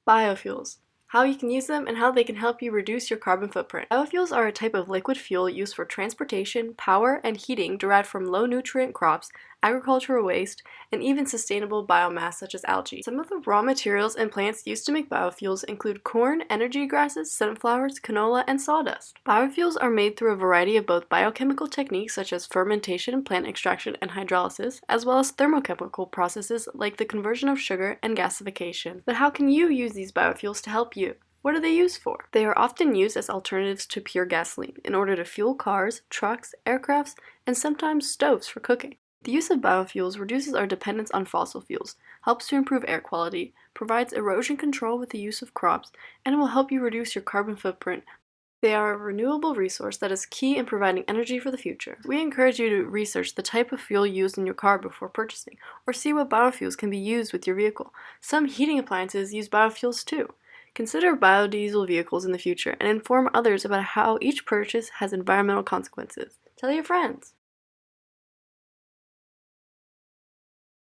Biofuels. How you can use them and how they can help you reduce your carbon footprint. Biofuels are a type of liquid fuel used for transportation, power, and heating derived from low-nutrient crops, agricultural waste, and even sustainable biomass such as algae. Some of the raw materials and plants used to make biofuels include corn, energy grasses, sunflowers, canola, and sawdust. Biofuels are made through a variety of both biochemical techniques such as fermentation, plant extraction, and hydrolysis, as well as thermochemical processes like the conversion of sugar and gasification. But how can you use these biofuels to help you? What are they used for? They are often used as alternatives to pure gasoline in order to fuel cars, trucks, aircrafts, and sometimes stoves for cooking. The use of biofuels reduces our dependence on fossil fuels, helps to improve air quality, provides erosion control with the use of crops, and will help you reduce your carbon footprint. They are a renewable resource that is key in providing energy for the future. We encourage you to research the type of fuel used in your car before purchasing, or see what biofuels can be used with your vehicle. Some heating appliances use biofuels too. Consider biodiesel vehicles in the future and inform others about how each purchase has environmental consequences. Tell your friends.